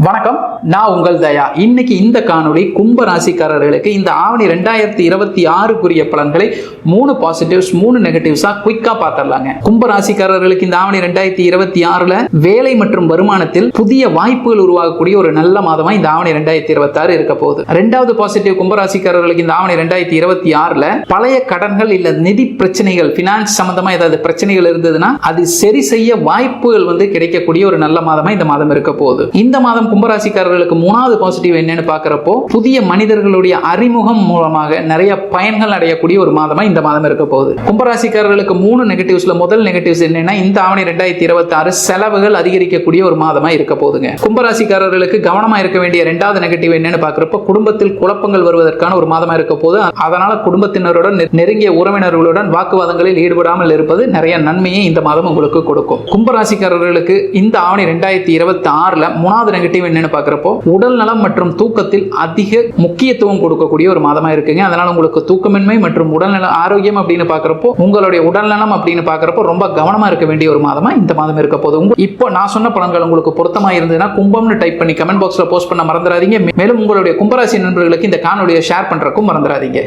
வணக்கம், நான் உங்கள் தயா. இன்னைக்கு இந்த காணொளி கும்ப ராசிக்காரர்களுக்கு இந்த ஆவணி 2026 பலன்களை 3 பாசிட்டிவ்ஸ் 3 நெகட்டிவ்ஸா குயிக்கா பார்த்துடலாங்க. கும்ப ராசிக்காரர்களுக்கு இந்த ஆவணி 2026 வேலை மற்றும் வருமானத்தில் புதிய வாய்ப்புகள் உருவாகக்கூடிய ஒரு நல்ல மாதமா இந்த ஆவணி 2026 இருக்க போகுது. ரெண்டாவது பாசிட்டிவ், கும்ப ராசிக்காரர்களுக்கு இந்த ஆவணி 2026 பழைய கடன்கள் இல்ல நிதி பிரச்சனைகள், பினான்ஸ் சம்பந்தமா ஏதாவது பிரச்சனைகள் இருந்ததுன்னா அது சரி செய்ய வாய்ப்புகள் கிடைக்கக்கூடிய ஒரு நல்ல மாதமா இந்த மாதம் இருக்க போகுது. இந்த மாதம் கும்பராசிக்காரர்களுக்கு 3வது பாசிட்டிவ் என்னன்னு பார்க்கிறப்போ, புதிய மனிதர்களுடைய அறிமுகம் மூலமாக நிறைய பயன்கள் அடையக்கூடிய ஒரு மாதமா இந்த மாதம் இருக்க போகுது. கும்பராசிக்காரர்களுக்கு 3 நெகட்டிவ்ஸ்ல முதல் நெகட்டிவ்ஸ் என்னன்னா, இந்த ஆவணி 2026 செலவுகள் அதிகரிக்கக்கூடிய ஒரு மாதமா இருக்க போகுதுங்க. கும்பராசிக்காரர்களுக்கு கவனமா இருக்க வேண்டிய 2வது நெகட்டிவ் என்னன்னு பார்க்கிறப்போ, குடும்பத்தில் குழப்பங்கள் வருவதற்கான ஒரு மாதமா இருக்க போது. அதனால குடும்பத்தினருடன் நெருங்கிய உறவினர்களுடன் வாக்குவாதங்களில் ஈடுபடாமல் இருப்பது நிறைய நன்மையை இந்த மாதம் உங்களுக்கு கொடுக்கும். கும்பராசிக்காரர்களுக்கு இந்த ஆவணி 2026 3வது நெகட்டிவ் என்னன்னு பார்க்கிறப்போ, உடல் நலம் மற்றும் தூக்கத்தில் அதிக முக்கியத்துவம் கொடுக்கக்கூடிய ஒரு மாதமா இருக்குங்க. அதனால உங்களுக்கு தூக்கமின்மை மற்றும் உடல்நல ஆரோக்கியம் அப்படின்னு பார்க்கிறப்போ, உங்களுடைய உடல்நலம் அப்படின்னு பார்க்கிறப்போ ரொம்ப கவனமா இருக்க வேண்டிய ஒரு மாதமா இந்த மாதம் இருக்க போகுது. இப்போ நான் சொன்ன பலன்கள் உங்களுக்கு பொருத்தமா இருந்ததுன்னா கும்பம்னு டைப் பண்ணி கமெண்ட் பாக்ஸ்ல போஸ்ட் பண்ண மறந்துடாதீங்க. மேலும் உங்களுடைய கும்பராசி நண்பர்களுக்கு இந்த காணொலியை ஷேர் பண்றதுக்கும் மறந்துடாதீங்க.